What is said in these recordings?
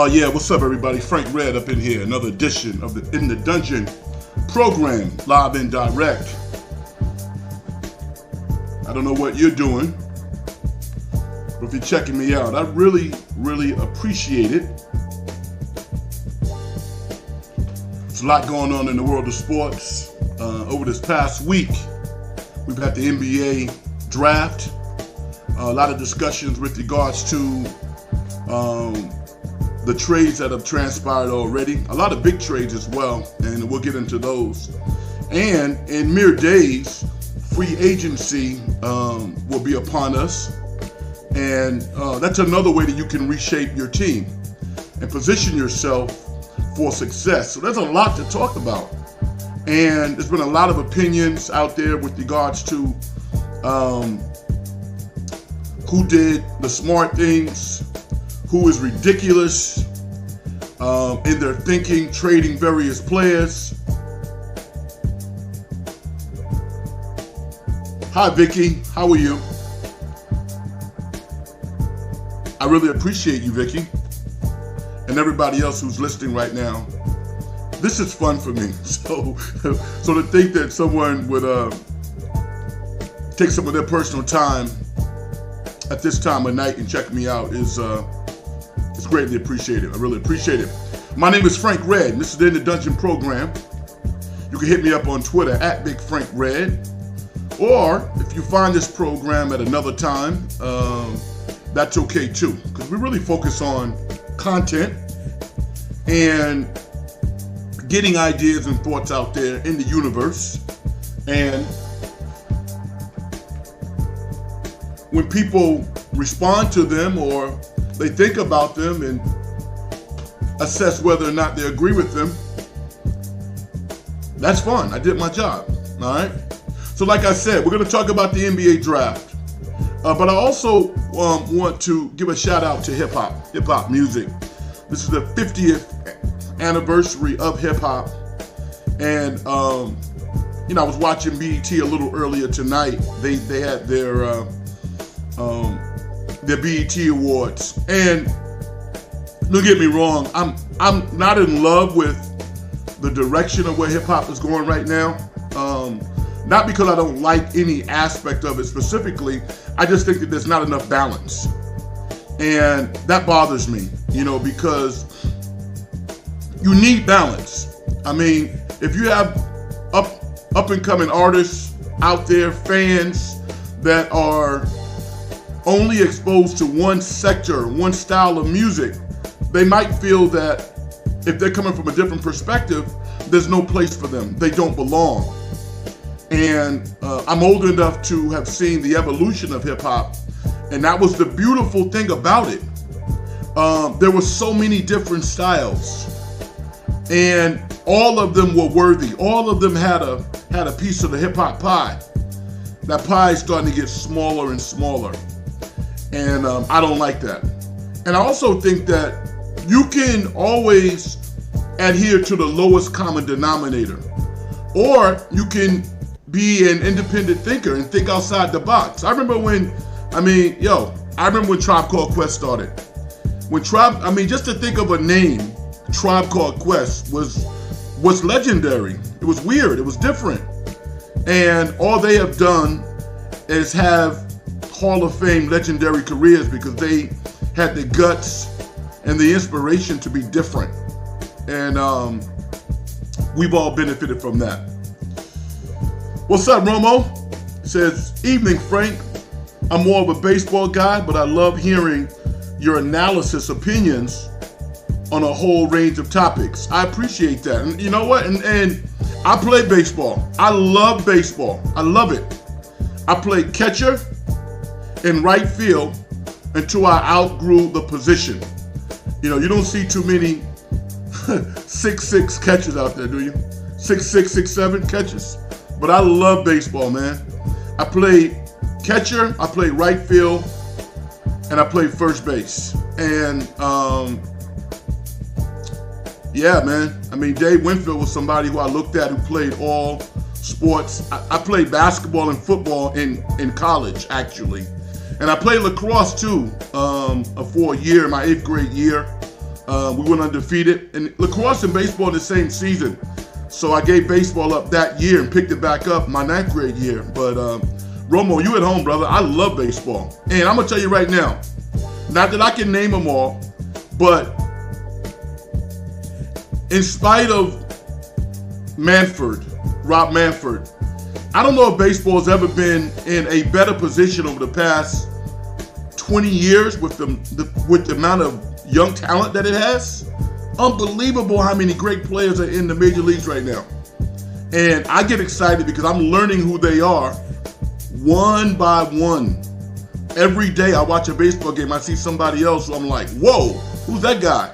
Oh yeah, what's up everybody? Frank Red up in here. Another edition of the In the Dungeon program, live and direct. I don't know what you're doing, but if you're checking me out, I really appreciate it. There's a lot going on in the world of sports. Over this past week, we've had the NBA draft. A lot of discussions with regards to the trades that have transpired already. A lot of big trades as well, and we'll get into those. And in mere days, free agency will be upon us. And that's another way that you can reshape your team and position yourself for success. So there's a lot to talk about. And there's been a lot of opinions out there with regards to who did the smart things, who is ridiculous in their thinking, trading various players. Hi, Vicky. How are you? I really appreciate you, Vicky, and everybody else who's listening right now. This is fun for me. So to think that someone would take some of their personal time at this time of night and check me out is greatly appreciated. I really appreciate it. My name is Frank Red, and this is the In the Dungeon program. You can hit me up on Twitter at Big Frank Red, or if you find this program at another time, that's okay too, because we really focus on content and getting ideas and thoughts out there in the universe. And when people respond to them or they think about them and assess whether or not they agree with them, that's fun. I did my job. All right. So like I said, we're going to talk about the NBA draft. But I also want to give a shout out to hip hop music. This is the 50th anniversary of hip hop. And, I was watching BET a little earlier tonight. They had their BET Awards. And don't get me wrong, I'm not in love with the direction of where hip hop is going right now. Not because I don't like any aspect of it specifically. I just think that there's not enough balance. And that bothers me, because you need balance. I mean, if you have up and coming artists out there, fans that are only exposed to one sector, one style of music, they might feel that if they're coming from a different perspective, there's no place for them. They don't belong. And I'm old enough to have seen the evolution of hip hop, and that was the beautiful thing about it. There were so many different styles, and all of them were worthy. All of them had a piece of the hip hop pie. That pie is starting to get smaller and smaller, and I don't like that. And I also think that you can always adhere to the lowest common denominator, or you can be an independent thinker and think outside the box. I remember when Tribe Called Quest started. Just to think of a name, Tribe Called Quest was legendary. It was weird, it was different. And all they have done is have Hall of Fame legendary careers because they had the guts and the inspiration to be different. And we've all benefited from that. What's up, Romo? It says, evening, Frank. I'm more of a baseball guy, but I love hearing your analysis opinions on a whole range of topics. I appreciate that. And you know what? And I play baseball. I love baseball. I love it. I played catcher in right field until I outgrew the position. You don't see too many 6'6" catchers out there, do you? 6'6", 6'7" catchers. But I love baseball, man. I played catcher, I played right field, and I played first base. And yeah, man. I mean, Dave Winfield was somebody who I looked at who played all sports. I played basketball and football in college, actually. And I played lacrosse too for a year, my 8th grade year. We went undefeated. And lacrosse and baseball in the same season. So I gave baseball up that year and picked it back up my 9th grade year. But Romo, you at home, brother. I love baseball. And I'm going to tell you right now, not that I can name them all, but in spite of Rob Manfred, I don't know if baseball has ever been in a better position over the past 20 years with the amount of young talent that it has. Unbelievable how many great players are in the major leagues right now. And I get excited because I'm learning who they are one by one. Every day I watch a baseball game, I see somebody else who I'm like, whoa, who's that guy?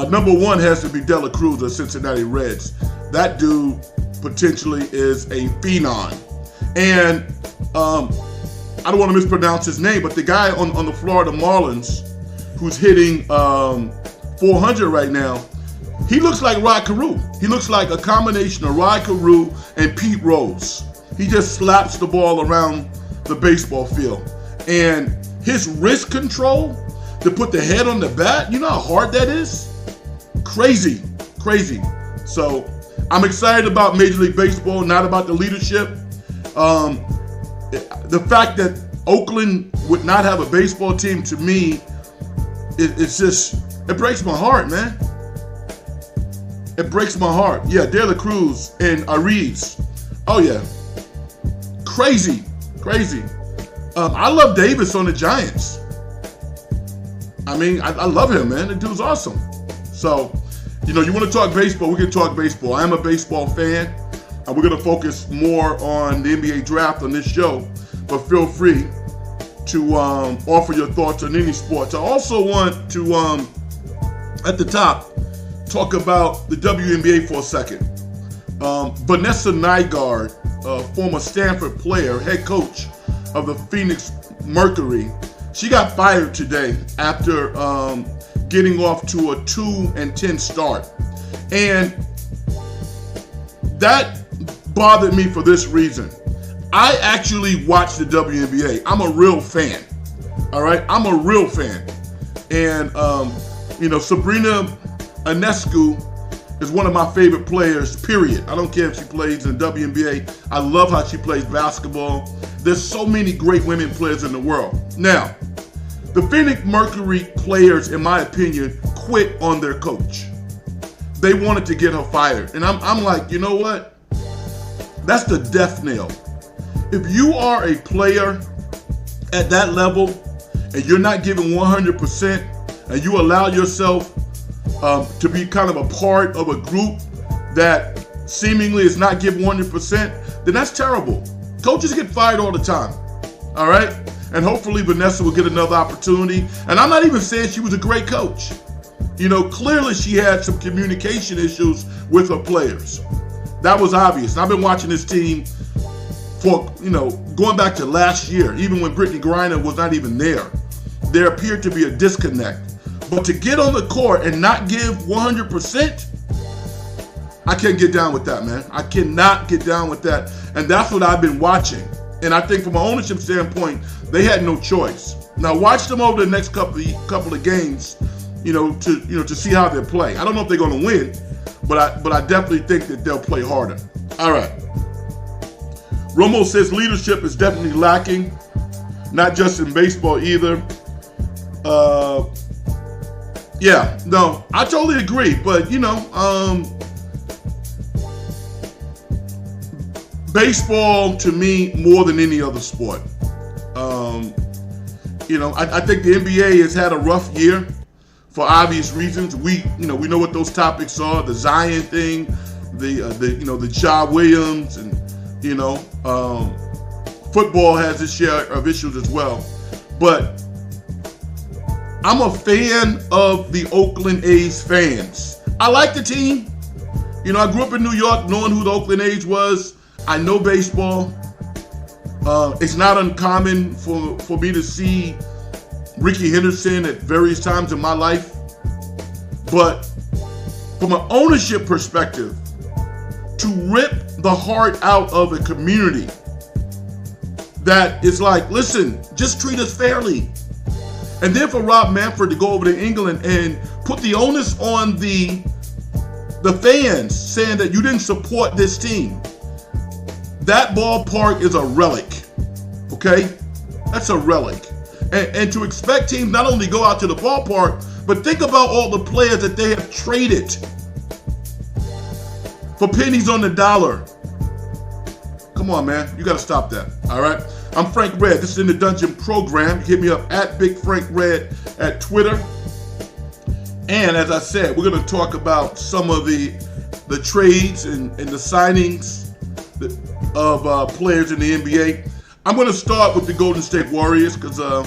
Number one has to be De La Cruz of Cincinnati Reds. That dude potentially is a phenom. And I don't want to mispronounce his name, but the guy on the Florida Marlins who's hitting 400 right now, he looks like Rod Carew. He looks like a combination of Rod Carew and Pete Rose. He just slaps the ball around the baseball field. And his wrist control to put the head on the bat, you know how hard that is? Crazy. So I'm excited about Major League Baseball, not about the leadership. The fact that Oakland would not have a baseball team, to me, it breaks my heart, man. It breaks my heart. Yeah, De La Cruz and Ariz. Oh, yeah. Crazy. I love Davis on the Giants. I mean, I love him, man. The dude's awesome. So, you want to talk baseball, we can talk baseball. I am a baseball fan, and we're going to focus more on the NBA draft on this show. But feel free to offer your thoughts on any sports. I also want to, at the top, talk about the WNBA for a second. Vanessa Nygaard, former Stanford player, head coach of the Phoenix Mercury, she got fired today after getting off to a 2-10 start. And that bothered me for this reason. I actually watch the WNBA. I'm a real fan. All right? I'm a real fan. And, Sabrina Ionescu is one of my favorite players, period. I don't care if she plays in the WNBA. I love how she plays basketball. There's so many great women players in the world. Now, the Phoenix Mercury players, in my opinion, quit on their coach. They wanted to get her fired. And I'm like, you know what? That's the death knell. If you are a player at that level and you're not giving 100% and you allow yourself to be kind of a part of a group that seemingly is not giving 100%, then that's terrible. Coaches get fired all the time, all right? And hopefully Vanessa will get another opportunity. And I'm not even saying she was a great coach. Clearly she had some communication issues with her players. That was obvious. And I've been watching this team for, going back to last year, even when Brittany Griner was not even there. There appeared to be a disconnect. But to get on the court and not give 100%, I can't get down with that, man. I cannot get down with that. And that's what I've been watching. And I think from an ownership standpoint, they had no choice. Now watch them over the next couple of games, to see how they play. I don't know if they're going to win, but I definitely think that they'll play harder. All right. Romo says leadership is definitely lacking, not just in baseball either. Yeah, no, I totally agree. But baseball to me more than any other sport. I think the NBA has had a rough year for obvious reasons. We know what those topics are: the Zion thing, the Ja Williams, and football has its share of issues as well. But I'm a fan of the Oakland A's fans. I like the team. I grew up in New York knowing who the Oakland A's was. I know baseball. It's not uncommon for me to see Ricky Henderson at various times in my life. But from an ownership perspective, to rip the heart out of a community that is like, listen, just treat us fairly. And then for Rob Manfred to go over to England and put the onus on the fans, saying that you didn't support this team. That ballpark is a relic, okay? That's a relic. And to expect teams not only go out to the ballpark, but think about all the players that they have traded for pennies on the dollar. Come on, man. You got to stop that, all right? I'm Frank Red. This is In the Dungeon program. Hit me up at Big Frank Red at Twitter. And as I said, we're going to talk about some of the trades and the signings of players in the NBA. I'm going to start with the Golden State Warriors because a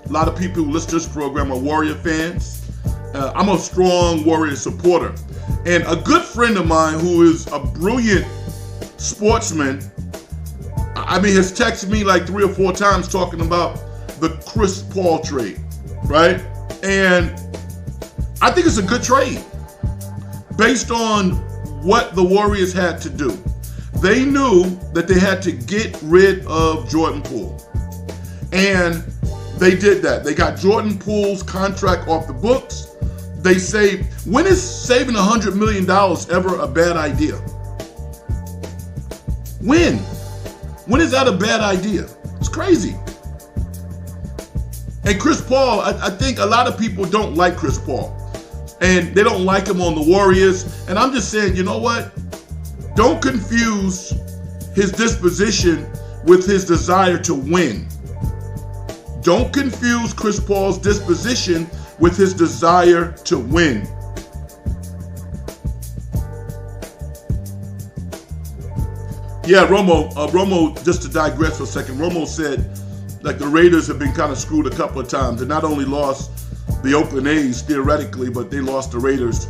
lot of people who listen to this program are Warrior fans. I'm a strong Warrior supporter. And a good friend of mine who is a brilliant sportsman, has texted me like 3 or 4 times talking about the Chris Paul trade, right? And I think it's a good trade based on what the Warriors had to do. They knew that they had to get rid of Jordan Poole. And they did that. They got Jordan Poole's contract off the books. They saved. When is saving $100 million ever a bad idea? When? When is that a bad idea? It's crazy. And Chris Paul, I think a lot of people don't like Chris Paul. And they don't like him on the Warriors. And I'm just saying, you know what? Don't confuse his disposition with his desire to win. Don't confuse Chris Paul's disposition with his desire to win. Yeah, Romo, just to digress for a second, Romo said like the Raiders have been kind of screwed a couple of times. They not only lost the Oakland A's theoretically, but they lost the Raiders.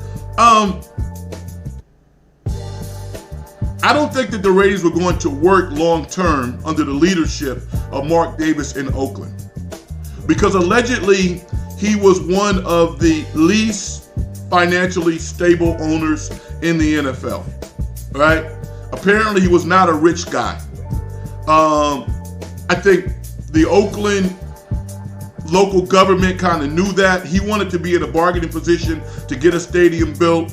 I don't think that the Raiders were going to work long term under the leadership of Mark Davis in Oakland, because allegedly he was one of the least financially stable owners in the NFL, right? Apparently he was not a rich guy. I think the Oakland local government kind of knew that. He wanted to be in a bargaining position to get a stadium built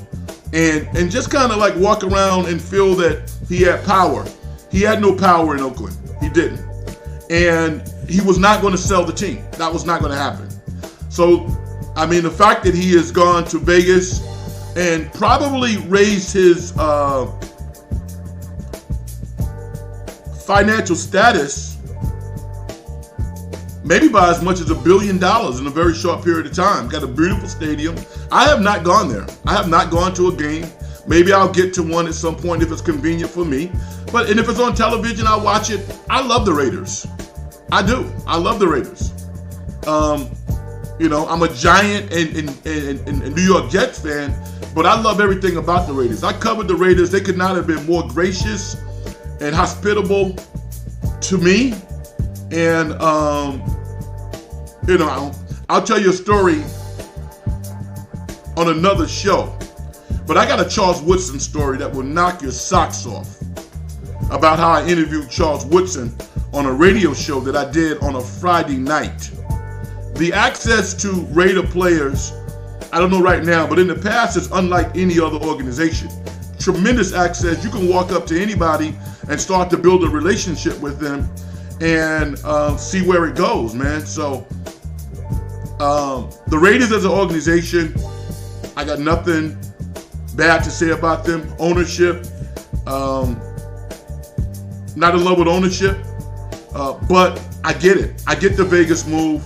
and just kind of like walk around and feel that he had power. He had no power in Oakland. He didn't. And he was not going to sell the team. That was not going to happen. So, the fact that he has gone to Vegas and probably raised his financial status maybe by as much as $1 billion in a very short period of time. Got a beautiful stadium. I have not gone there. I have not gone to a game. Maybe I'll get to one at some point if it's convenient for me. And if it's on television, I'll watch it. I love the Raiders. I do. I love the Raiders. I'm a giant and New York Jets fan, but I love everything about the Raiders. I covered the Raiders. They could not have been more gracious and hospitable to me. And, I'll tell you a story on another show. But I got a Charles Woodson story that will knock your socks off about how I interviewed Charles Woodson on a radio show that I did on a Friday night. The access to Raider players, I don't know right now, but in the past, it's unlike any other organization. Tremendous access. You can walk up to anybody and start to build a relationship with them and see where it goes, man. So the Raiders as an organization, I got nothing bad to say about them. Ownership, not in love with ownership, but I get it. I get the Vegas move.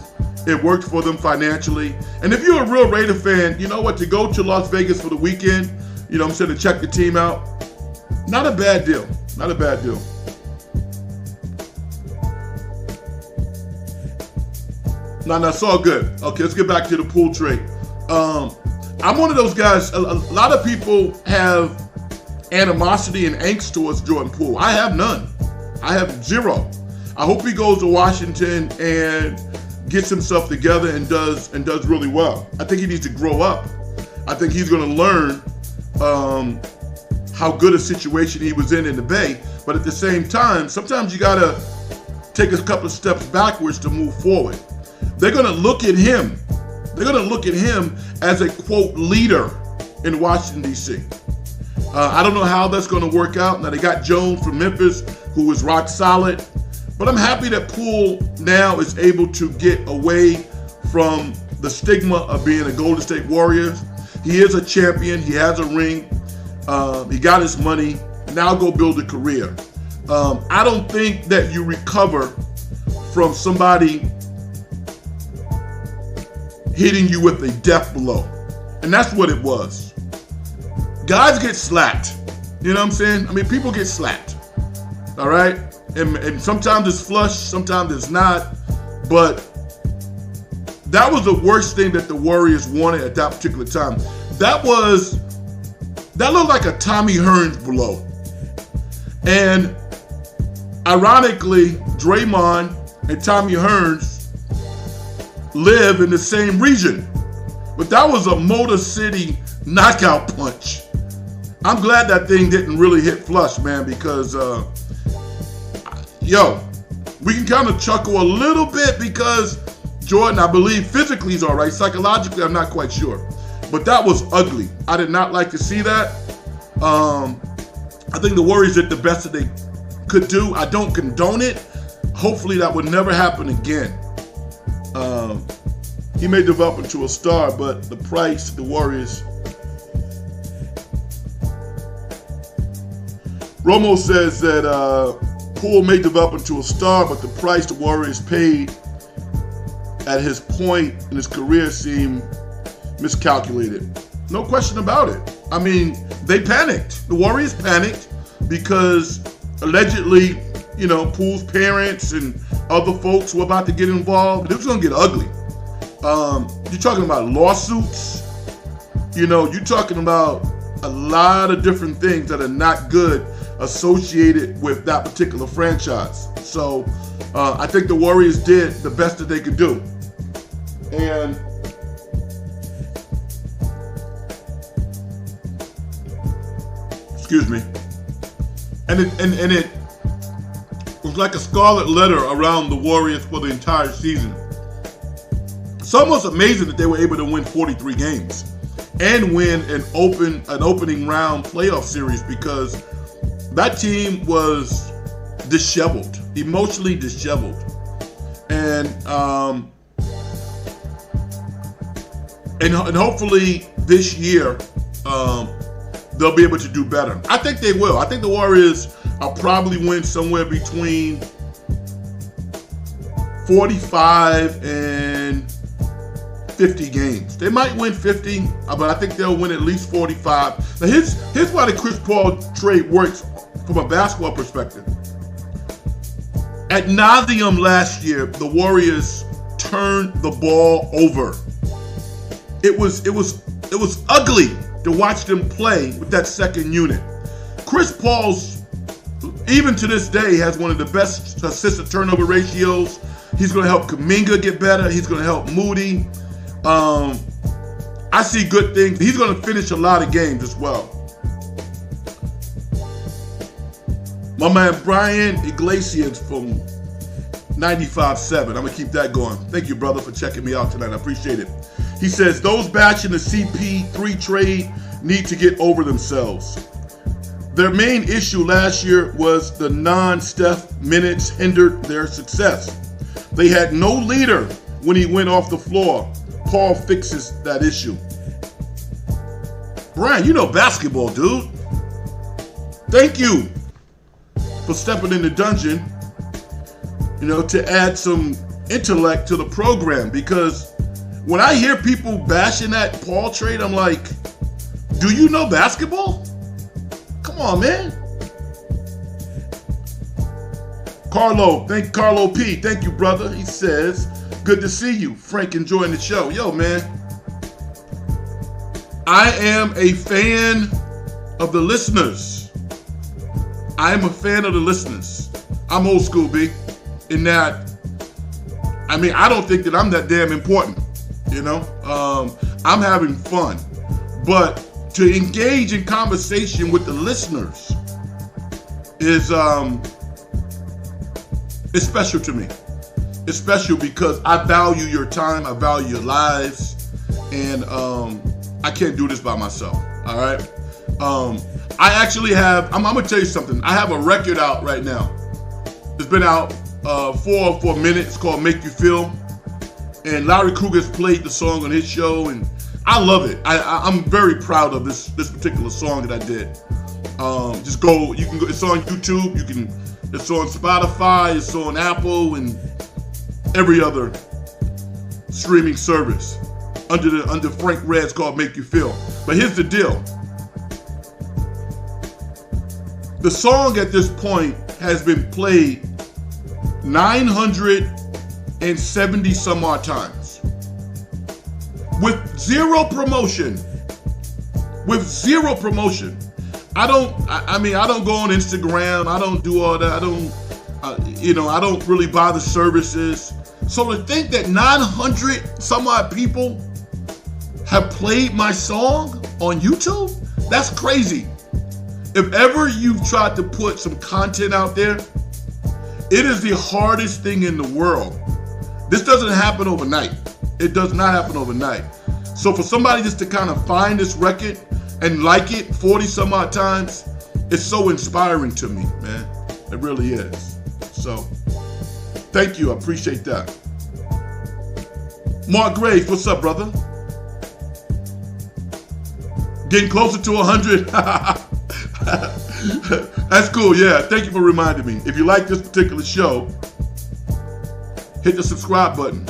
It worked for them financially. And if you're a real Raider fan, you know what, to go to Las Vegas for the weekend, to check the team out, not a bad deal. Not a bad deal. No, it's all good. Okay, let's get back to the Poole trade. I'm one of those guys, a lot of people have animosity and angst towards Jordan Poole. I have none. I have zero. I hope he goes to Washington and gets himself together and does really well. I think he needs to grow up. I think he's going to learn how good a situation he was in the Bay. But at the same time, sometimes you got to take a couple of steps backwards to move forward. they're going to look at him. They're going to look at him as a, quote, leader in Washington, D.C. I don't know how that's going to work out. Now, they got Jones from Memphis, who is rock solid. But I'm happy that Poole now is able to get away from the stigma of being a Golden State Warriors. He is a champion. He has a ring. He got his money. Now go build a career. I don't think that you recover from somebody hitting you with a death blow. And that's what it was. Guys get slapped. You know what I'm saying? I mean, people get slapped. All right? And sometimes it's flush, sometimes it's not. But that was the worst thing that the Warriors wanted at that particular time. That looked like a Tommy Hearns blow. And ironically, Draymond and Tommy Hearns live in the same region. But that was a Motor City knockout punch. I'm glad that thing didn't really hit flush, man, because, we can kind of chuckle a little bit because Jordan, I believe, physically is all right. Psychologically, I'm not quite sure. But that was ugly. I did not like to see that. I think the Warriors did the best that they could do. I don't condone it. Hopefully that would never happen again. He may develop into a star, but the price, the Warriors. Romo says that Poole may develop into a star, but the price the Warriors paid at his point in his career seemed miscalculated. No question about it. I mean, they panicked. The Warriors panicked because allegedly, Poole's parents and other folks were about to get involved. It was going to get ugly. You're talking about lawsuits. You're talking about a lot of different things that are not good associated with that particular franchise. So I think the Warriors did the best that they could do. And excuse me. And it was like a scarlet letter around the Warriors for the entire season. It's almost amazing that they were able to win 43 games and win an opening round playoff series, because that team was disheveled, emotionally disheveled. And hopefully this year they'll be able to do better. I think they will. I think the Warriors will probably win somewhere between 45 and 50 games. They might win 50, but I think they'll win at least 45. Now here's why the Chris Paul trade works from a basketball perspective. Ad nauseum last year, the Warriors turned the ball over. It was ugly to watch them play with that second unit. Chris Paul's, even to this day, has one of the best assist-to-turnover ratios. He's going to help Kuminga get better. He's going to help Moody. I see good things. He's going to finish a lot of games as well. My man Brian Iglesias from 95.7. I'm going to keep that going. Thank you, brother, for checking me out tonight. I appreciate it. He says, those bashing the CP3 trade need to get over themselves. Their main issue last year was the non-Steph minutes hindered their success. They had no leader when he went off the floor. Paul fixes that issue. Brian, you know basketball, dude. Thank you for stepping in the dungeon, to add some intellect to the program, because when I hear people bashing that Paul trade, I'm like, do you know basketball? Come on, man. Carlo P. Thank you, brother. He says, good to see you. Frank enjoying the show. Yo, man. I am a fan of the listeners. I am a fan of the listeners. I'm old school, B. In that, I don't think that I'm that damn important. I'm having fun. But to engage in conversation with the listeners is special to me. it's special because I value your time, I value your lives, and I can't do this by myself. All right. I actually have. I'm gonna tell you something. I have a record out right now. It's been out 4 minutes. Called "Make You Feel," and Larry Kruger's played the song on his show, and I love it. I'm very proud of this particular song that I did. Just go. You can go. It's on YouTube. It's on Spotify. It's on Apple and every other streaming service under Frank Red's called "Make You Feel." But here's the deal. The song at this point has been played 970 some odd times with zero promotion. I don't go on Instagram. I don't do all that. I don't really buy the services. So to think that 900 some odd people have played my song on YouTube, that's crazy. If ever you've tried to put some content out there, it is the hardest thing in the world. This doesn't happen overnight. It does not happen overnight. So for somebody just to kind of find this record and like it 40 some odd times, it's so inspiring to me, man. It really is. So thank you. I appreciate that. Mark Graves, what's up, brother? Getting closer to 100. That's cool, yeah. Thank you for reminding me. If you like this particular show, hit the subscribe button,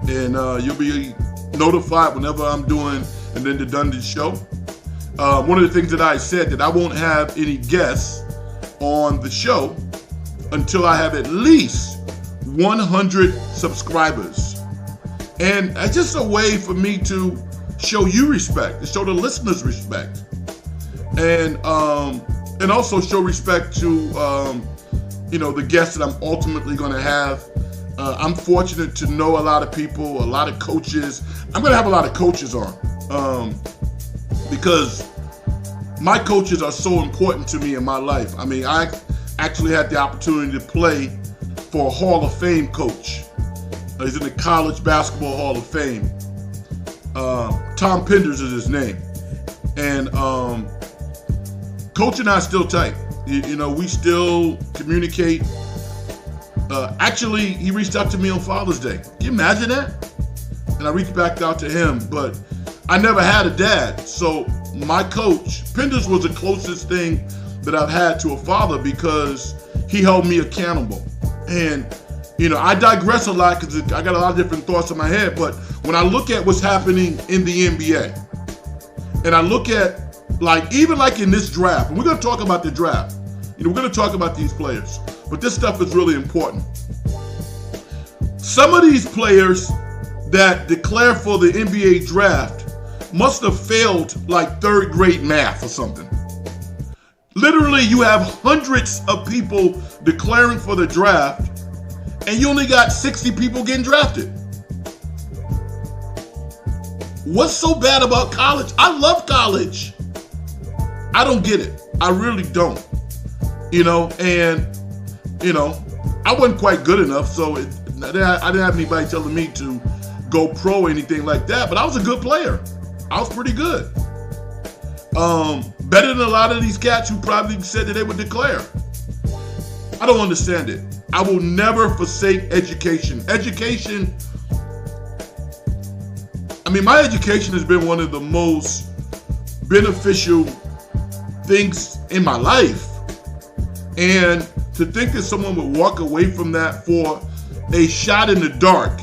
and you'll be notified whenever I'm doing an Independent show. One of the things that I said that I won't have any guests on the show until I have at least 100 subscribers. And it's just a way for me to show you respect, to show the listeners respect. And also show respect to the guests that I'm ultimately going to have. I'm fortunate to know a lot of people, a lot of coaches. I'm going to have a lot of coaches on because my coaches are so important to me in my life. I mean, I actually had the opportunity to play for a Hall of Fame coach. He's in the College Basketball Hall of Fame. Tom Penders is his name. And Coach and I are still tight. We still communicate. Actually, he reached out to me on Father's Day. Can you imagine that? And I reached back out to him, but I never had a dad. So my coach, Penders, was the closest thing that I've had to a father because he held me accountable. And, I digress a lot because I got a lot of different thoughts in my head, but when I look at what's happening in the NBA, and I look at even in this draft, and we're going to talk about the draft. We're going to talk about these players, but this stuff is really important. Some of these players that declare for the NBA draft must have failed third grade math or something. Literally, you have hundreds of people declaring for the draft, and you only got 60 people getting drafted. What's so bad about college? I love college. I don't get it. I really don't. I wasn't quite good enough, so I didn't have anybody telling me to go pro or anything like that, but I was a good player. I was pretty good. Better than a lot of these cats who probably said that they would declare. I don't understand it. I will never forsake education. Education, my education has been one of the most beneficial things in my life. And to think that someone would walk away from that for a shot in the dark,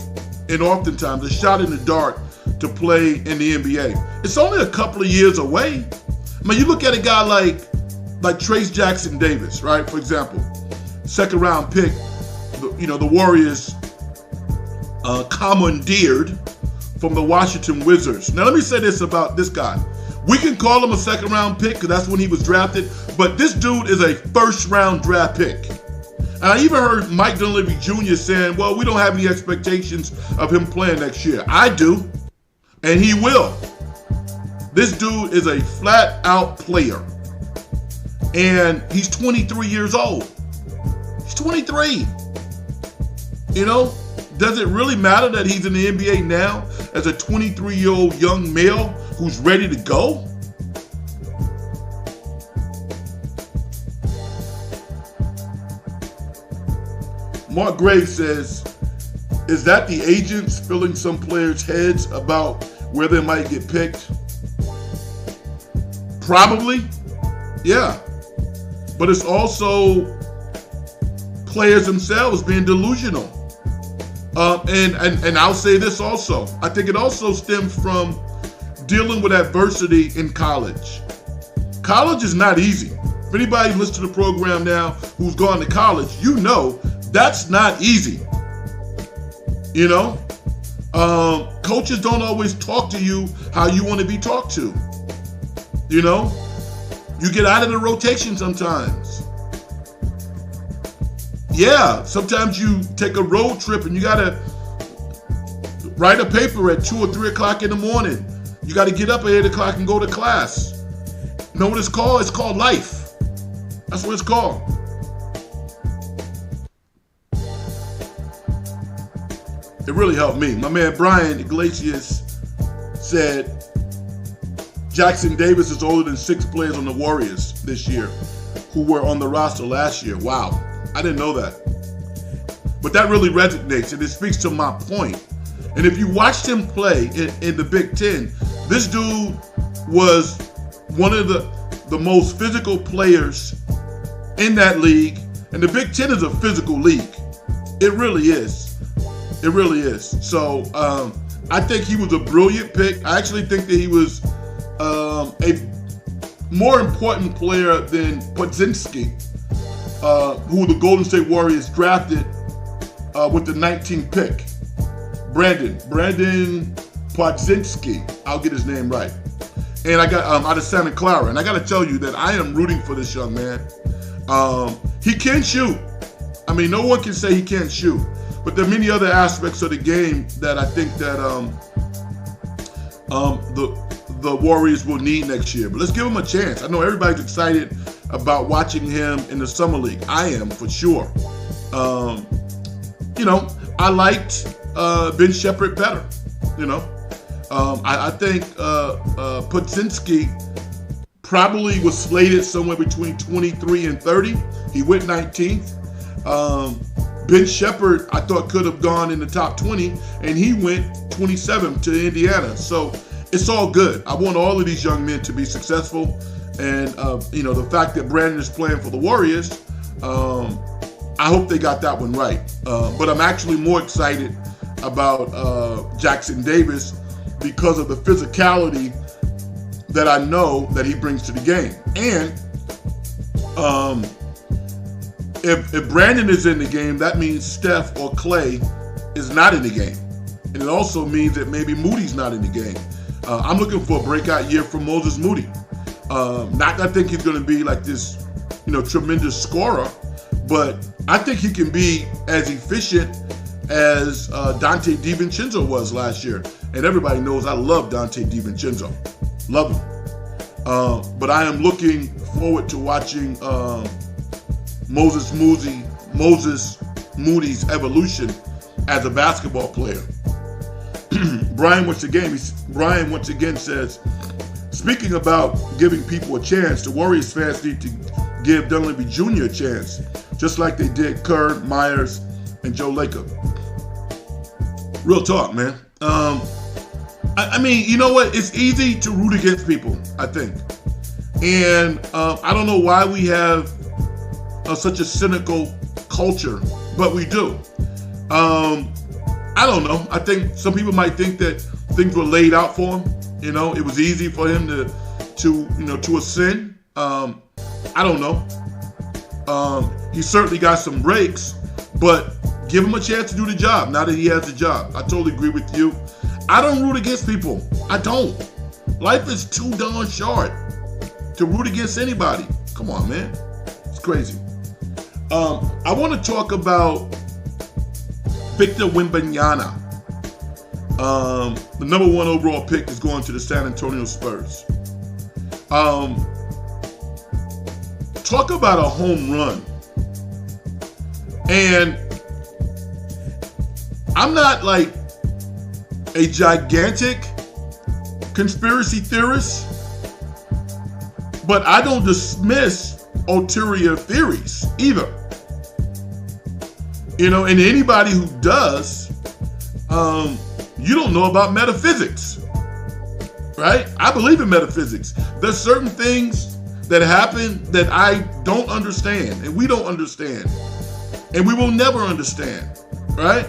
and oftentimes a shot in the dark to play in the NBA. It's only a couple of years away. You look at a guy like Trace Jackson Davis, right? For example, second round pick, the Warriors commandeered from the Washington Wizards. Now let me say this about this guy. We can call him a second round pick because that's when he was drafted, but this dude is a first round draft pick. And I even heard Mike Dunleavy Jr. saying, well, we don't have any expectations of him playing next year. I do, and he will. This dude is a flat out player. And he's 23 years old. He's 23. does it really matter that he's in the NBA now as a 23-year-old young male who's ready to go? Mark Graves says, is that the agents filling some players' heads about where they might get picked? Probably, yeah. But it's also players themselves being delusional. And I'll say this also. I think it also stems from dealing with adversity in college. College is not easy. If anybody listens to the program now who's gone to college, you know that's not easy. You know? Coaches don't always talk to you how you want to be talked to. You know? You get out of the rotation sometimes. Yeah, sometimes you take a road trip and you gotta write a paper at 2 or 3 o'clock in the morning. You gotta get up at 8 o'clock and go to class. You know what it's called? It's called life. That's what it's called. It really helped me. My man Brian Iglesias said Jackson Davis is older than 6 players on the Warriors this year who were on the roster last year. Wow, I didn't know that. But that really resonates and it speaks to my point. And if you watched him play in the Big Ten, this dude was one of the most physical players in that league. And the Big Ten is a physical league. It really is. It really is. So I think he was a brilliant pick. I actually think that he was a more important player than Podziemski, who the Golden State Warriors drafted with the 19th pick. Brandon Podziemski. I'll get his name right. And I got out of Santa Clara. And I got to tell you that I am rooting for this young man. He can shoot. I mean, no one can say he can't shoot. But there are many other aspects of the game that I think that the Warriors will need next year. But let's give him a chance. I know everybody's excited about watching him in the Summer League. I am, for sure. You know, I liked Ben Shepherd better. You know, I think Podziemski probably was slated somewhere between 23 and 30. He went 19th. Ben Shepherd, I thought, could have gone in the top 20, and he went 27th to Indiana. So it's all good. I want all of these young men to be successful. And, you know, the fact that Brandon is playing for the Warriors, I hope they got that one right. But I'm actually more excited about Jackson Davis because of the physicality that I know that he brings to the game. And if Brandon is in the game, that means Steph or Clay is not in the game. And it also means that maybe Moody's not in the game. I'm looking for a breakout year from Moses Moody. Not that I think he's going to be like this, you know, tremendous scorer, but I think he can be as efficient as Dante DiVincenzo was last year. And everybody knows I love Dante DiVincenzo. Love him. But I am looking forward to watching Moses Moody's evolution as a basketball player. Brian once again says, speaking about giving people a chance, the Warriors fans need to give Dunleavy Jr. a chance, just like they did Kerr, Myers, and Joe Lacob. Real talk, man. I mean, you know what? It's easy to root against people, I think. And I don't know why we have such a cynical culture, but we do. I don't know. I think some people might think that things were laid out for him. You know, it was easy for him to ascend. I don't know. He certainly got some breaks, but give him a chance to do the job now that he has the job. I totally agree with you. I don't root against people. I don't. Life is too darn short to root against anybody. Come on, man. It's crazy. I want to talk about Victor Wembanyama. The number 1 overall pick is going to the San Antonio Spurs. Talk about a home run. And I'm not like a gigantic conspiracy theorist, but I don't dismiss ulterior theories either. You know, and anybody who does, you don't know about metaphysics, right? I believe in metaphysics. There's certain things that happen that I don't understand, and we don't understand, and we will never understand, right?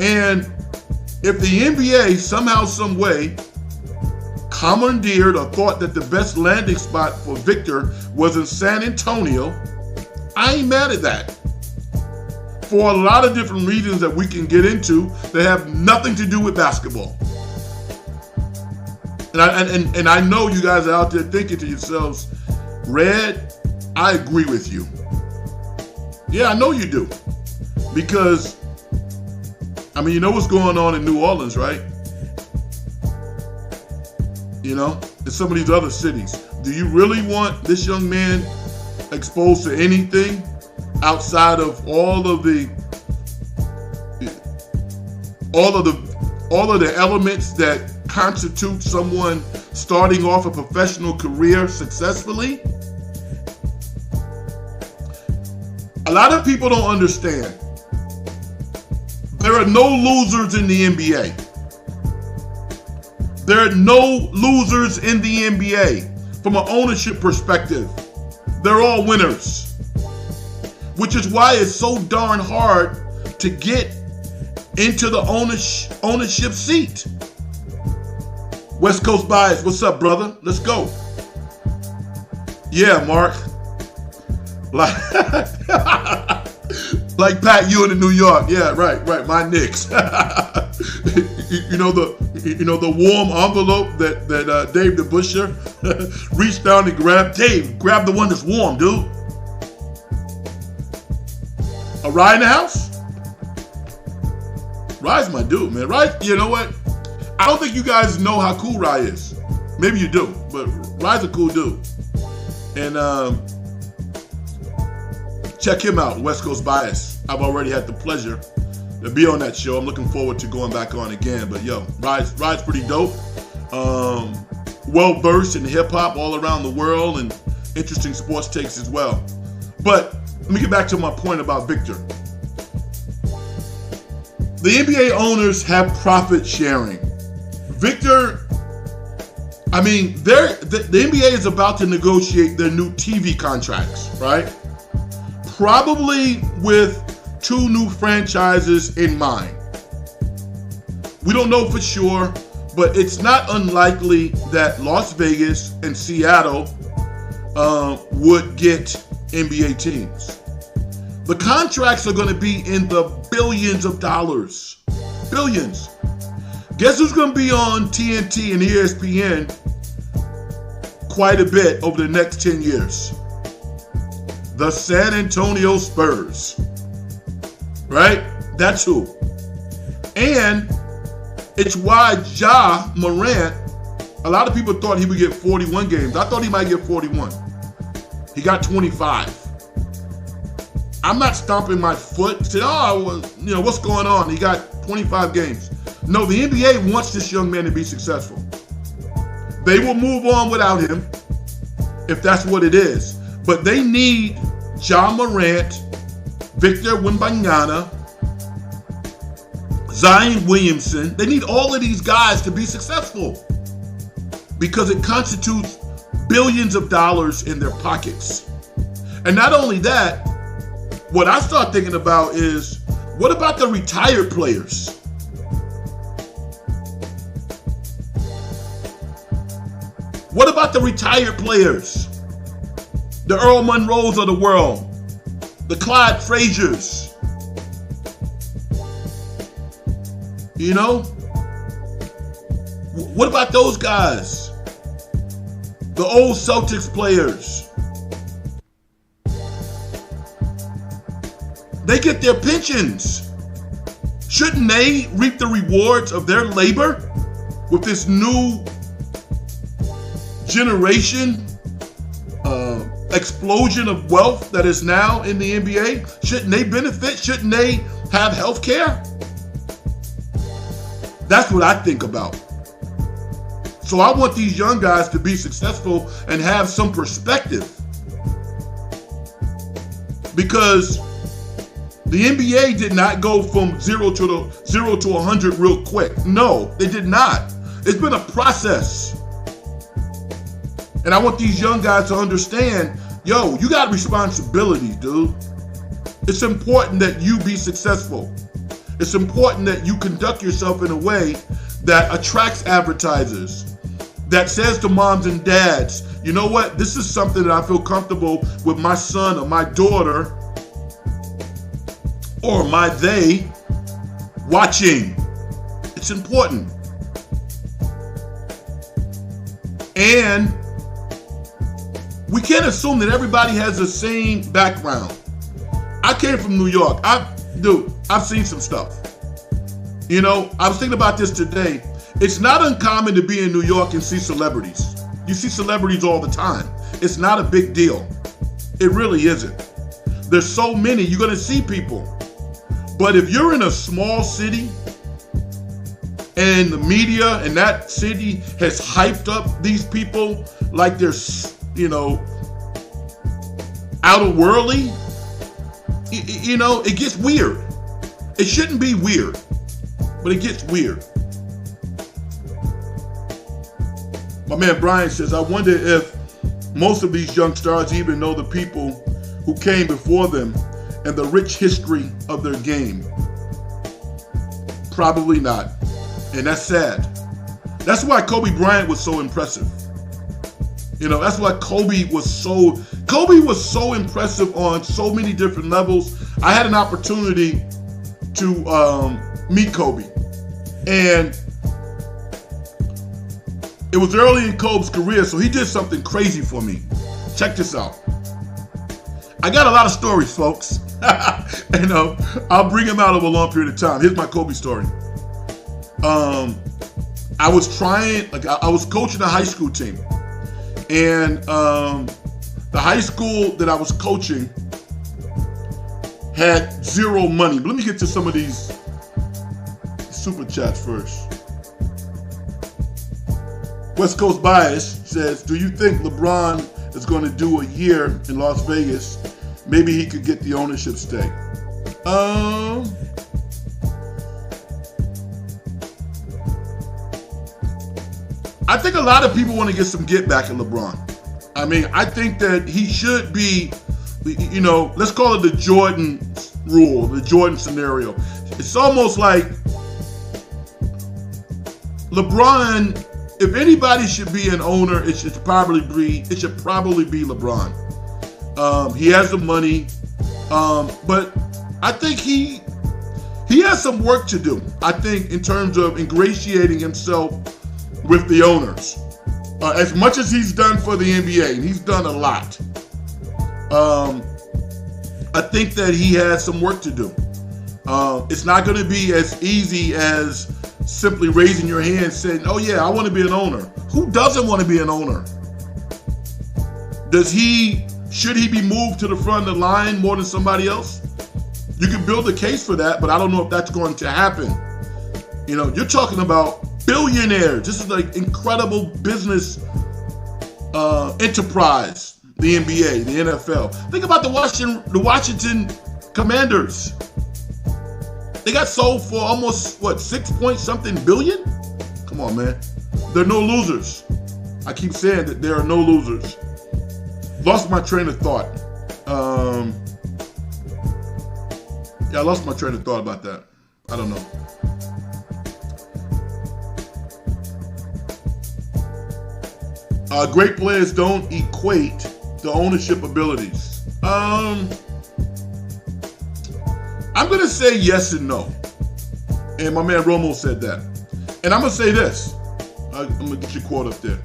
And if the NBA somehow, some way, commandeered or thought that the best landing spot for Victor was in San Antonio, I ain't mad at that. For a lot of different reasons that we can get into that have nothing to do with basketball. And I know you guys are out there thinking to yourselves, Red, I agree with you. Yeah, I know you do. Because, I mean, you know what's going on in New Orleans, right? You know, in some of these other cities. Do you really want this young man exposed to anything outside of all of the elements that constitute someone starting off a professional career successfully? A lot of people don't understand. There are no losers in the NBA. There are no losers in the NBA from an ownership perspective. They're all winners. Which is why it's so darn hard to get into the ownership seat. West Coast Bias, what's up, brother? Let's go. Yeah, Mark. Like Pat Ewing in New York. Yeah, right. My Knicks. you know the warm envelope that Dave the Busher reached down and grabbed. Dave, grab the one that's warm, dude. A Rye in the house? Rye's my dude, man. Rye, you know what? I don't think you guys know how cool Rye is. Maybe you do, but Rye's a cool dude. And check him out, West Coast Bias. I've already had the pleasure to be on that show. I'm looking forward to going back on again. But yo, Rye's pretty dope. Well versed in hip hop all around the world and interesting sports takes as well. But let me get back to my point about Victor. The NBA owners have profit sharing. Victor, I mean, the NBA is about to negotiate their new TV contracts, right? Probably with 2 new franchises in mind. We don't know for sure, but it's not unlikely that Las Vegas and Seattle would get NBA teams. The contracts are going to be in the billions of dollars. Billions. Guess who's going to be on TNT and ESPN quite a bit over the next 10 years? The San Antonio Spurs. Right? That's who. And it's why Ja Morant, a lot of people thought he would get 41 games. I thought he might get 41. He got 25. I'm not stomping my foot and saying, what's going on? He got 25 games. No, the NBA wants this young man to be successful. They will move on without him if that's what it is. But they need Ja Morant, Victor Wembanyama, Zion Williamson. They need all of these guys to be successful because it constitutes billions of dollars in their pockets. And not only that, what I start thinking about is, what about the retired players? What about the retired players? The Earl Monroes of the world, the Clyde Frazier's. You know? What about those guys? The old Celtics players. They get their pensions. Shouldn't they reap the rewards of their labor with this new generation explosion of wealth that is now in the NBA? Shouldn't they benefit? Shouldn't they have health care? That's what I think about. So I want these young guys to be successful and have some perspective. Because the NBA did not go from 0 to 100 real quick. No, they did not. It's been a process. And I want these young guys to understand, yo, you got responsibilities, dude. It's important that you be successful. It's important that you conduct yourself in a way that attracts advertisers, that says to moms and dads, you know what, this is something that I feel comfortable with my son or my daughter or my they watching. It's important. And we can't assume that everybody has the same background. I came from New York. I've seen some stuff. You know, I was thinking about this today. It's not uncommon to be in New York and see celebrities. You see celebrities all the time. It's not a big deal. It really isn't. There's so many, you're gonna see people. But if you're in a small city and the media in that city has hyped up these people like they're, you know, outer-worldly, you know, it gets weird. It shouldn't be weird, but it gets weird. My man Brian says, I wonder if most of these young stars even know the people who came before them and the rich history of their game. Probably not. And that's sad. That's why Kobe Bryant was so impressive. You know, that's why Kobe was so impressive on so many different levels. I had an opportunity to meet Kobe. And it was early in Kobe's career, so he did something crazy for me. Check this out. I got a lot of stories, folks. And I'll bring them out over a long period of time. Here's my Kobe story. I was coaching a high school team. And the high school that I was coaching had zero money. But let me get to some of these super chats first. West Coast Bias says, do you think LeBron is going to do a year in Las Vegas? Maybe he could get the ownership stake. I think a lot of people want to get some get back at LeBron. I mean, I think that he should be, you know, let's call it the Jordan rule, the Jordan scenario. It's almost like LeBron, if anybody should be an owner, it should probably be LeBron. He has the money, but I think he has some work to do. I think in terms of ingratiating himself with the owners. As much as he's done for the NBA, and he's done a lot, I think that he has some work to do. It's not going to be as easy as simply raising your hand saying, oh yeah, I want to be an owner. Who doesn't want to be an owner? Should he be moved to the front of the line more than somebody else? You can build a case for that, but I don't know if that's going to happen. You know, you're talking about billionaires. This is like incredible business enterprise, the NBA, the NFL. Think about the Washington Commanders. They got sold for almost, 6-point-something billion? Come on, man. They're no losers. I keep saying that there are no losers. Lost my train of thought. I lost my train of thought about that. I don't know. Great players don't equate the ownership abilities. I'm going to say yes and no. And my man Romo said that. And I'm going to say this. I'm going to get your quote up there.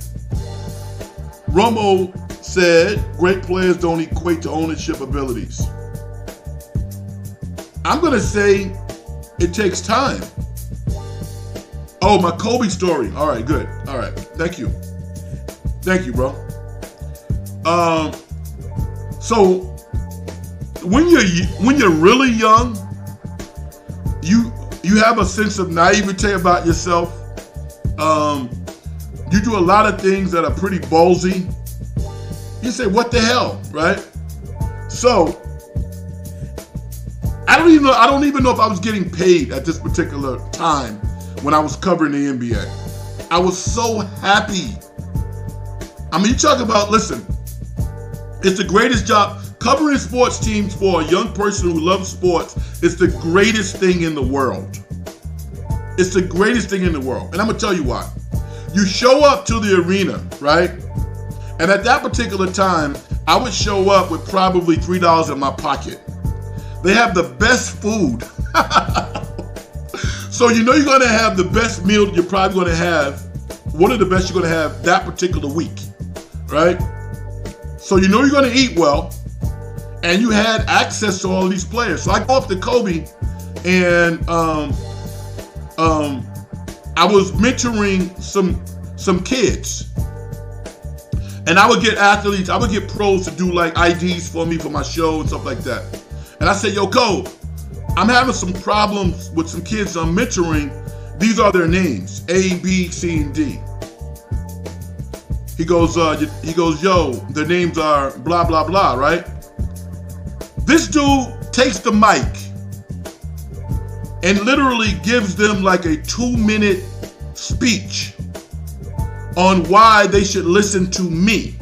Romo said, great players don't equate to ownership abilities. I'm going to say it takes time. Oh, my Kobe story. All right, good. All right. Thank you. Thank you, bro. So when you're really young, you You have a sense of naivete about yourself. You do a lot of things that are pretty ballsy. You say, what the hell, right? So, I don't even know if I was getting paid at this particular time when I was covering the NBA. I was so happy. I mean, you talk about, listen, it's the greatest job. Covering sports teams for a young person who loves sports is the greatest thing in the world. It's the greatest thing in the world. And I'm going to tell you why. You show up to the arena, right? And at that particular time, I would show up with probably $3 in my pocket. They have the best food. So you know you're going to have the best meal you're probably going to have. One of the best you're going to have that particular week, right? So you know you're going to eat well. And you had access to all these players. So I go up to Kobe, and I was mentoring some kids. And I would get athletes, I would get pros to do like IDs for me for my show and stuff like that. And I said, yo, Kobe, I'm having some problems with some kids I'm mentoring. These are their names, A, B, C, and D. He goes, yo, their names are blah, blah, blah, right? This dude takes the mic and literally gives them like a 2-minute speech on why they should listen to me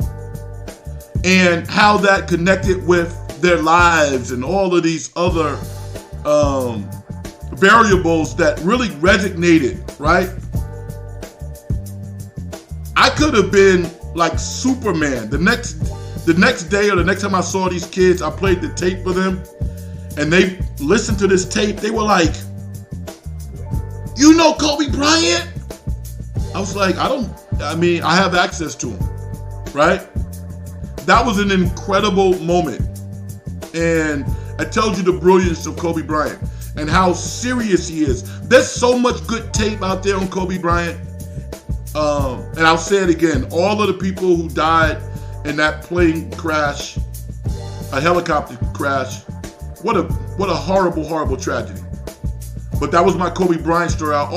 and how that connected with their lives and all of these other variables that really resonated, right? I could have been like Superman. The next day or the next time I saw these kids, I played the tape for them, and they listened to this tape. They were like, you know Kobe Bryant? I was like, I have access to him, right? That was an incredible moment. And I told you the brilliance of Kobe Bryant and how serious he is. There's so much good tape out there on Kobe Bryant. And I'll say it again, all of the people who died in that plane crash, a helicopter crash, what a horrible, horrible tragedy. But that was my Kobe Bryant story. And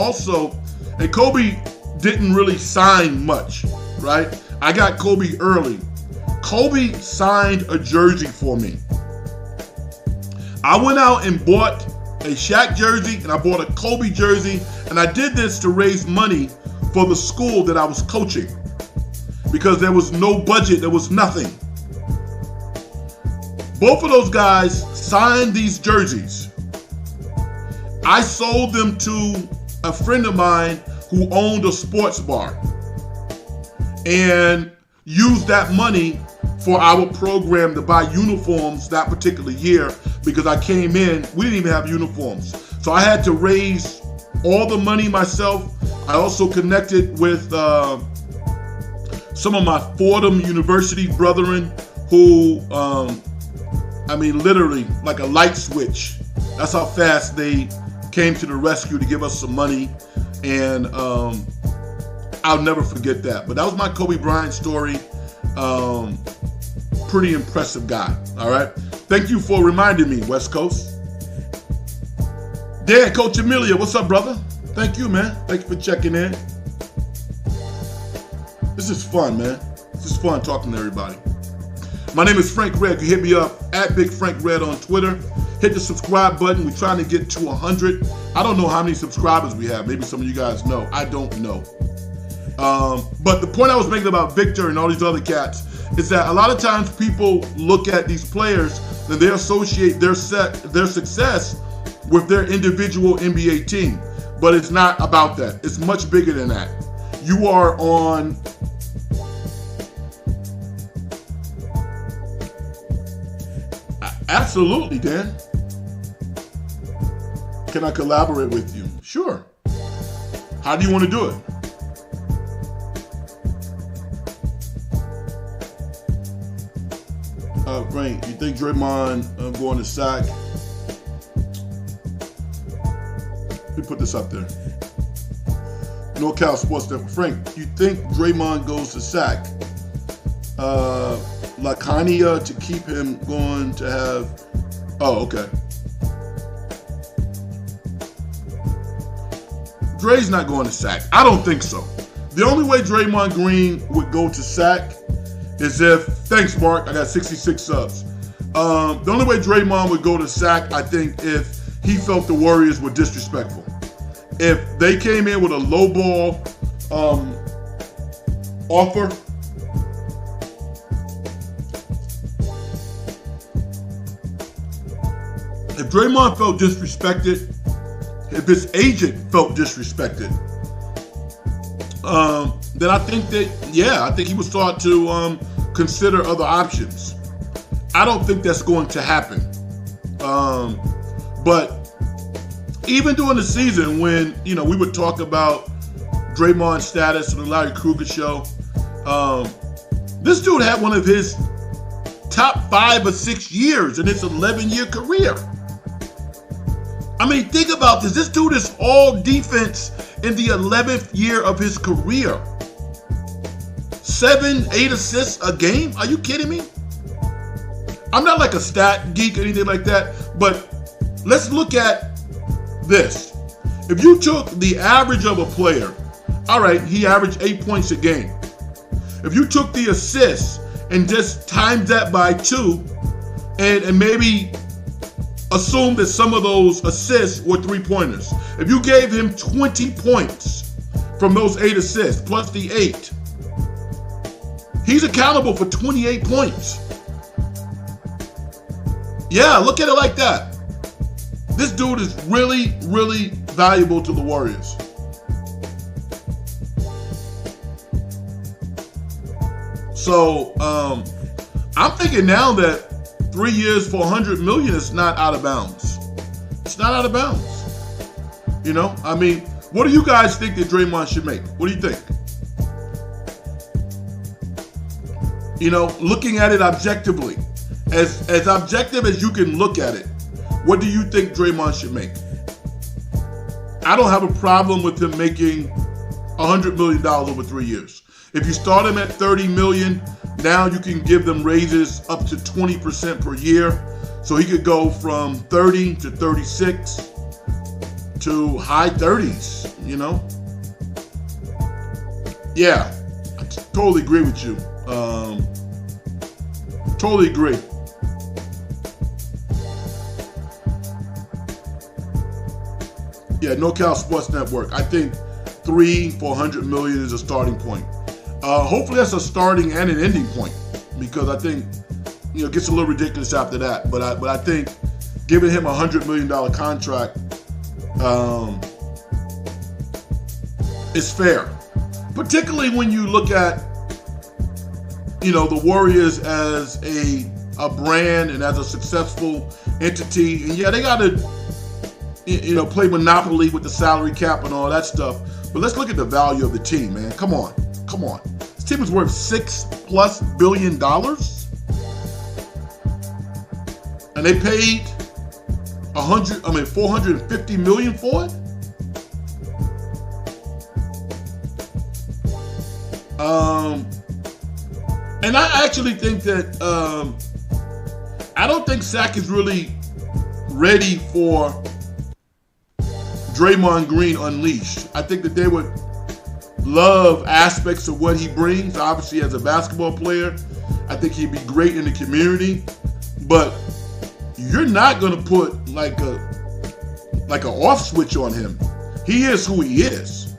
Kobe didn't really sign much, right? I got Kobe early. Kobe signed a jersey for me. I went out and bought a Shaq jersey, and I bought a Kobe jersey, and I did this to raise money for the school that I was coaching, because there was no budget, there was nothing. Both of those guys signed these jerseys. I sold them to a friend of mine who owned a sports bar and used that money for our program to buy uniforms that particular year, because I came in, we didn't even have uniforms. So I had to raise all the money myself. I also connected with some of my Fordham University brethren who, literally like a light switch. That's how fast they came to the rescue to give us some money. And I'll never forget that. But that was my Kobe Bryant story. Pretty impressive guy, all right? Thank you for reminding me, West Coast. Dan, Coach Amelia, what's up, brother? Thank you, man. Thank you for checking in. This is fun, man. This is fun talking to everybody. My name is Frank Red. You hit me up at Big Frank Red on Twitter. Hit the subscribe button. We're trying to get to 100. I don't know how many subscribers we have. Maybe some of you guys know. I don't know. But the point I was making about Victor and all these other cats is that a lot of times people look at these players and they associate their success with their individual NBA team. But it's not about that. It's much bigger than that. You are on absolutely, Dan. Can I collaborate with you? Sure. How do you want to do it? Frank, you think Draymond going to sack? Let me put this up there. NorCal Sports Network. Frank, you think Draymond goes to sack Lacania to keep him going to have... Oh, okay. Dre's not going to Sac. I don't think so. The only way Draymond Green would go to Sac is if, thanks Mark, I got 66 subs. The only way Draymond would go to Sac, I think, if he felt the Warriors were disrespectful. If they came in with a low ball offer, if Draymond felt disrespected, if his agent felt disrespected, then I think that, yeah, I think he would start to consider other options. I don't think that's going to happen. But even during the season when, you know, we would talk about Draymond's status on the Larry Krueger show, this dude had one of his top 5 or 6 years in his 11-year career. I mean, think about this. This dude is all defense in the 11th year of his career. 7, 8 assists a game? Are you kidding me? I'm not like a stat geek or anything like that, but let's look at this. If you took the average of a player, all right, he averaged 8 points a game. If you took the assists and just times that by 2 and maybe assume that some of those assists were 3-pointers. If you gave him 20 points from those 8 assists plus the 8, he's accountable for 28 points. Yeah, look at it like that. This dude is really, really valuable to the Warriors. So, I'm thinking now that 3 years for $100 million is not out of bounds. It's not out of bounds. You know, I mean, what do you guys think that Draymond should make? What do you think? You know, looking at it objectively, as objective as you can look at it, what do you think Draymond should make? I don't have a problem with him making $100 million over 3 years. If you start him at $30 million, now you can give them raises up to 20% per year. So he could go from 30 to 36 to high 30s, you know? Yeah, I totally agree with you. Totally agree. Yeah, NorCal Sports Network. I think 3 for $100 million is a starting point. Hopefully that's a starting and an ending point, because I think, you know, it gets a little ridiculous after that. But I think giving him a $100 million contract is fair, particularly when you look at, you know, the Warriors as a brand and as a successful entity. And yeah, they got to, you know, play monopoly with the salary cap and all that stuff. But let's look at the value of the team, man. Come on. This team is worth $6+ billion, and they paid $450 million for it. And I actually think that I don't think Sac is really ready for Draymond Green unleashed. I think that they would love aspects of what he brings. Obviously, as a basketball player, I think he'd be great in the community. But you're not going to put like an off switch on him. He is who he is,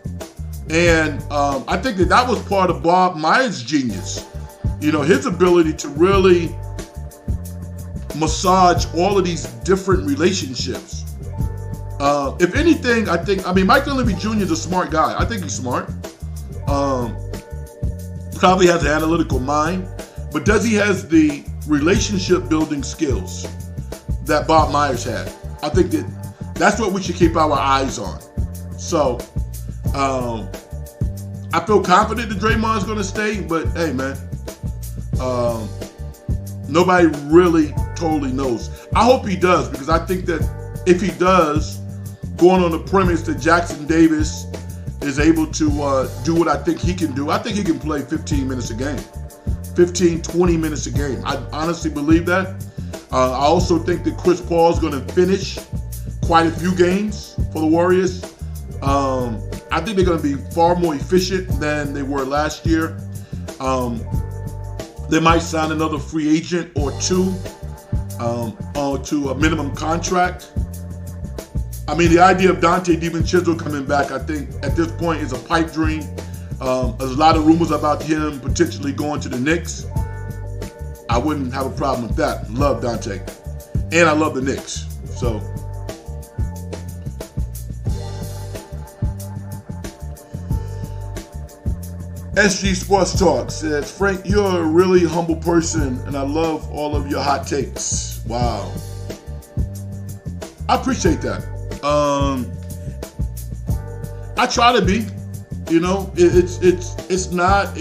and I think that was part of Bob Myers' genius. You know, his ability to really massage all of these different relationships. If anything, I mean, Mike Dunleavy Jr. is a smart guy. I think he's smart. Probably has an analytical mind, but does he has the relationship building skills that Bob Myers had? I think that's what we should keep our eyes on. So, I feel confident that Draymond's going to stay, but hey, man, nobody really totally knows. I hope he does, because I think that if he does, going on the premise that Jackson Davis is able to do what I think he can do, I think he can play 15 minutes a game, 15, 20 minutes a game. I honestly believe that. I also think that Chris Paul is going to finish quite a few games for the Warriors. I think they're going to be far more efficient than they were last year. They might sign another free agent or two to a minimum contract. I mean, the idea of Donte DiVincenzo coming back, I think at this point is a pipe dream. There's a lot of rumors about him potentially going to the Knicks. I wouldn't have a problem with that. Love Donte. And I love the Knicks. So, SG Sports Talk says, Frank, you're a really humble person, and I love all of your hot takes. Wow. I appreciate that. I try to be. You know, it's not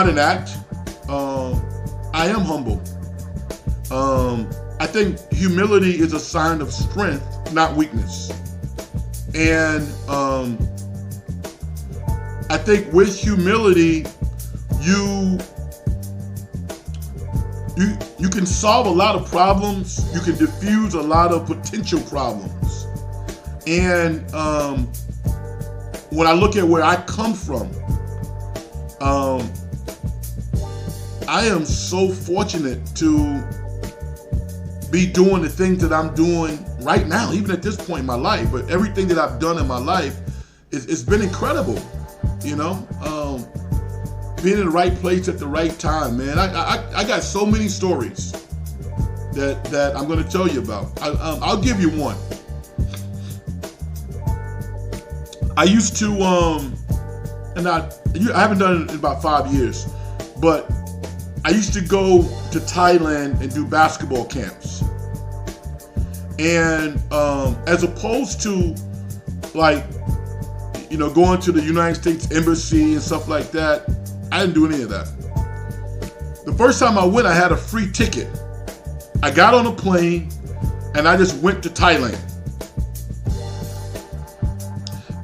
an act. I am humble. I think humility is a sign of strength, not weakness. And I think with humility, you can solve a lot of problems. You can diffuse a lot of potential problems. And when I look at where I come from, I am so fortunate to be doing the things that I'm doing right now, even at this point in my life. But everything that I've done in my life, it's been incredible. You know, being in the right place at the right time, man. I got so many stories that I'm going to tell you about. I'll give you one. I used to, and I haven't done it in about 5 years, but I used to go to Thailand and do basketball camps. And as opposed to like, you know, going to the United States Embassy and stuff like that, I didn't do any of that. The first time I went, I had a free ticket. I got on a plane and I just went to Thailand.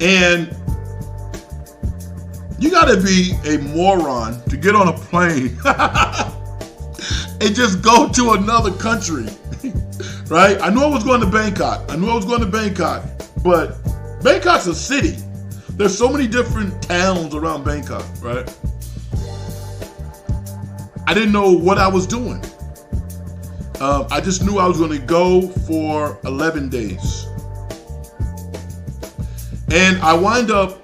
And you gotta be a moron to get on a plane and just go to another country, right? I knew I was going to Bangkok. But Bangkok's a city. There's so many different towns around Bangkok, right? I didn't know what I was doing. I just knew I was going to go for 11 days. And I wind up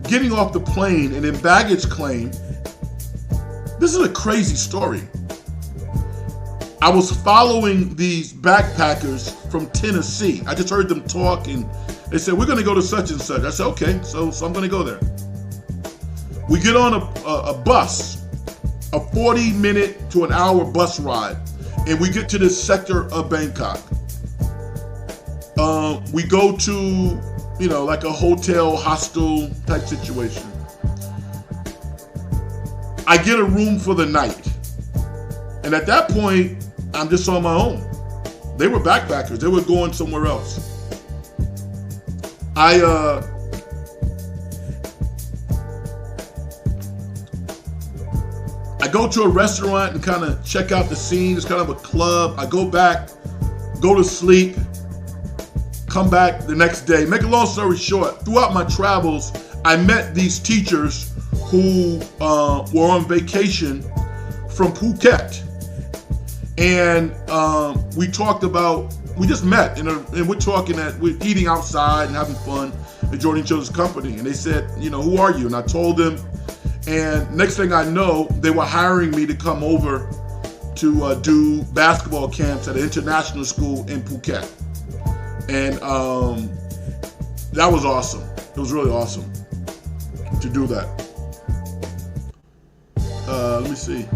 getting off the plane, and in baggage claim, this is a crazy story. I was following these backpackers from Tennessee. I just heard them talk, and they said, we're going to go to such and such. I said, okay, so I'm going to go there. We get on a bus, a 40-minute to an hour bus ride, and we get to this sector of Bangkok. We go to, you know, like a hotel, hostel type situation. I get a room for the night. And at that point, I'm just on my own. They were backpackers. They were going somewhere else. I go to a restaurant and kind of check out the scene. It's kind of a club. I go back, go to sleep, come back the next day. Make a long story short, throughout my travels, I met these teachers who were on vacation from Phuket. And we just met, and we're eating outside and having fun, enjoying each other's company. And they said, you know, who are you? And I told them, and next thing I know, they were hiring me to come over to do basketball camps at an international school in Phuket. And that was awesome. It was really awesome to do that. Let me see.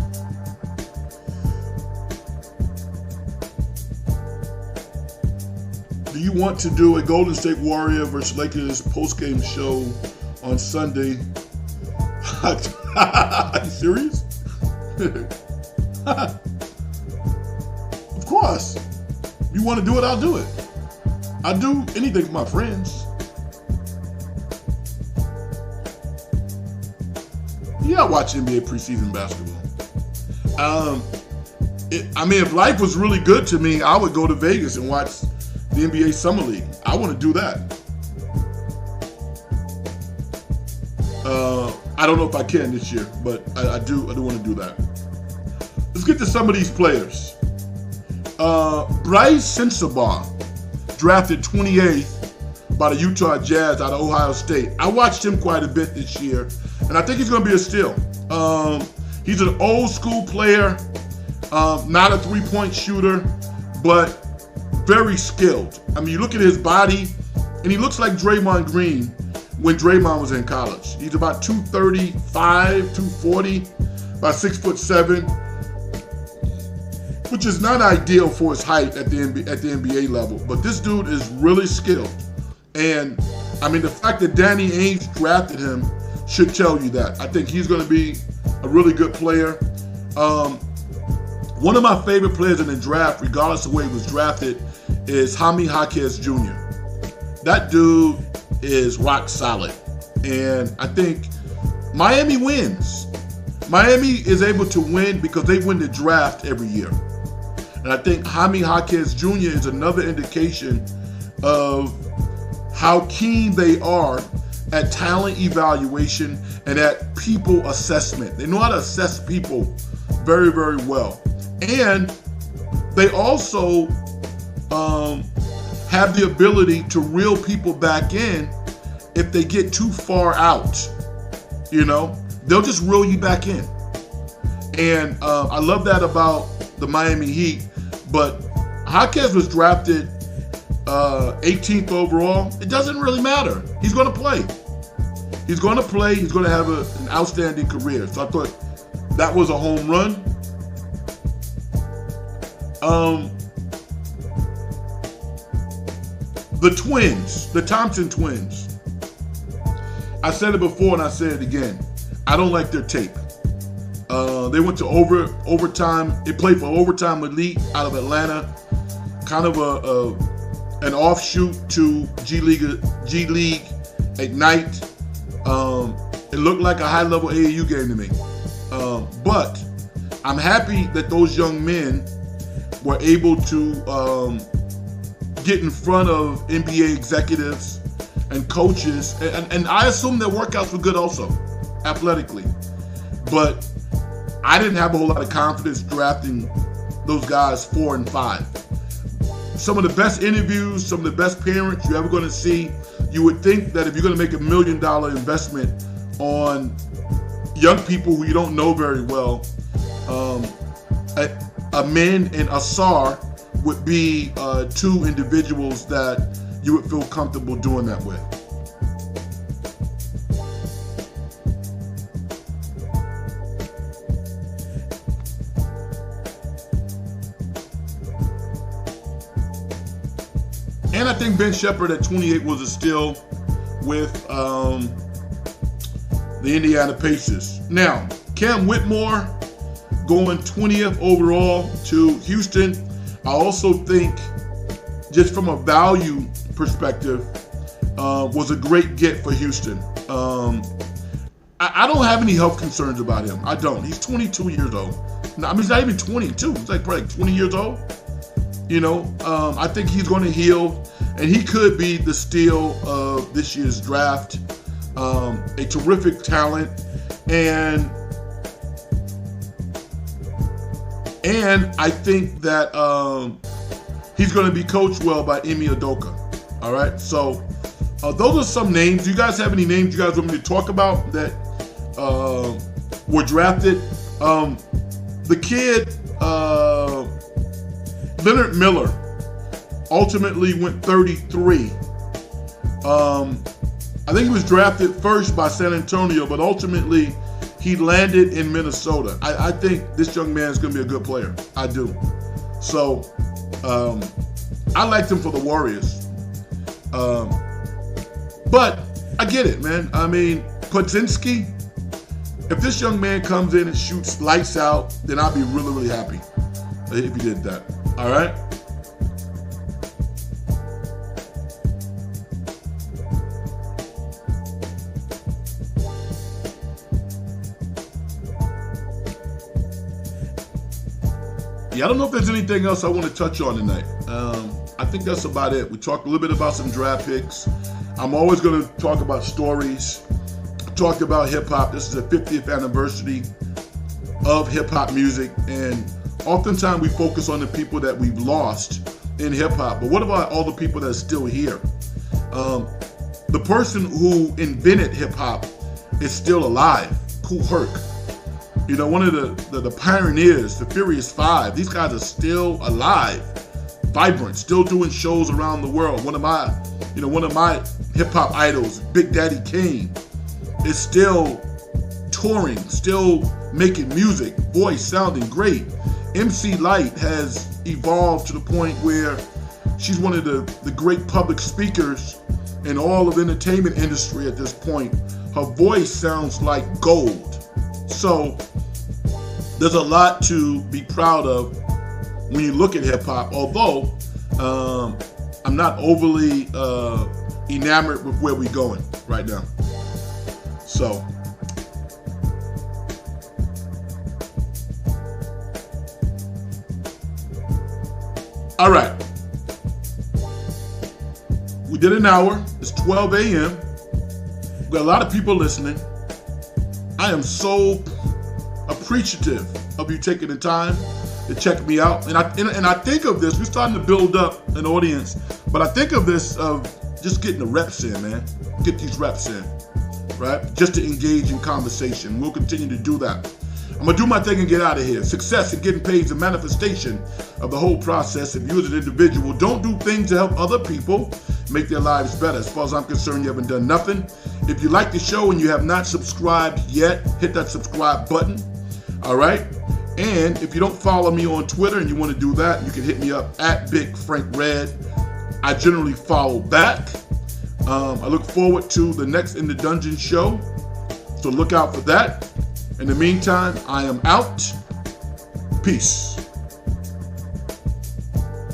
Do you want to do a Golden State Warrior versus Lakers post-game show on Sunday? Are you serious? Of course. If you want to do it, I'll do it. I'll do anything for my friends. Yeah, I watch NBA preseason basketball. If life was really good to me, I would go to Vegas and watch the NBA Summer League. I want to do that. I don't know if I can this year, but I do want to do that. Let's get to some of these players. Bryce Sensabaugh, drafted 28th by the Utah Jazz out of Ohio State. I watched him quite a bit this year, and I think he's going to be a steal. He's an old school player, not a three-point shooter, but very skilled. I mean, you look at his body, and he looks like Draymond Green when Draymond was in college. He's about 235, 240, about 6'7", which is not ideal for his height at the NBA level. But this dude is really skilled. And, I mean, the fact that Danny Ainge drafted him should tell you that. I think he's going to be a really good player. One of my favorite players in the draft, regardless of where he was drafted, is Jaime Jaquez Jr. That dude is rock solid. And I think Miami wins. Miami is able to win because they win the draft every year. And I think Jaime Jaquez Jr. is another indication of how keen they are at talent evaluation and at people assessment. They know how to assess people very, very well. And they also have the ability to reel people back in if they get too far out. You know, they'll just reel you back in. And I love that about the Miami Heat. But Jaquez was drafted 18th overall. It doesn't really matter. He's going to play. He's going to play. He's going to have an outstanding career. So I thought that was a home run. The twins, the Thompson twins. I said it before and I say it again. I don't like their tape. They went to overtime. They played for Overtime Elite out of Atlanta. Kind of an offshoot to G League Ignite. It looked like a high-level AAU game to me. But I'm happy that those young men were able to get in front of NBA executives and coaches. And I assume their workouts were good also, athletically. But I didn't have a whole lot of confidence drafting those guys 4 and 5. Some of the best interviews, some of the best parents you're ever going to see. You would think that if you're going to make $1 million investment on young people who you don't know very well, Amin and Asar would be two individuals that you would feel comfortable doing that with. And I think Ben Shepherd at 28 was a steal with the Indiana Pacers. Now, Cam Whitmore going 20th overall to Houston. I also think, just from a value perspective, was a great get for Houston. I don't have any health concerns about him. I don't. He's 22 years old. I mean, he's not even 22. He's like probably 20 years old. You know, I think he's going to heal, and he could be the steal of this year's draft. A terrific talent, and I think that he's going to be coached well by Ime Udoka. All right, so those are some names. Do you guys have any names you guys want me to talk about that were drafted? The kid, Leonard Miller, ultimately went 33. I think he was drafted first by San Antonio, but ultimately he landed in Minnesota. I think this young man is going to be a good player. I do. So I liked him for the Warriors. But I get it, man. I mean, Podzinski, if this young man comes in and shoots lights out, then I'll be really, really happy if he did that. All right? I don't know if there's anything else I want to touch on tonight. I think that's about it. We talked a little bit about some draft picks. I'm always going to talk about stories, talked about hip hop. This is the 50th anniversary of hip hop music, and oftentimes we focus on the people that we've lost in hip hop. But what about all the people that are still here? The person who invented hip hop is still alive, Kool Herc. You know, one of the pioneers, the Furious Five. These guys are still alive, vibrant, still doing shows around the world. One of my hip hop idols, Big Daddy Kane, is still touring, still making music, voice sounding great. MC Lyte has evolved to the point where she's one of the great public speakers in all of the entertainment industry at this point. Her voice sounds like gold. So there's a lot to be proud of when you look at hip hop, although I'm not overly enamored with where we're going right now. So all right, we did an hour. It's 12 a.m. We got a lot of people listening. I am so appreciative of you taking the time to check me out. And I think of this, we're starting to build up an audience, but I think of this of just getting the reps in, man. Get these reps in, right? Just to engage in conversation. We'll continue to do that. I'm gonna do my thing and get out of here. Success and getting paid is a manifestation of the whole process. If you as an individual don't do things to help other people make their lives better, as far as I'm concerned, you haven't done nothing. If you like the show and you have not subscribed yet, hit that subscribe button, all right? And if you don't follow me on Twitter and you want to do that, you can hit me up at Big Frank Red. I generally follow back. I look forward to the next In the Dungeon show, so look out for that. In the meantime, I am out. Peace.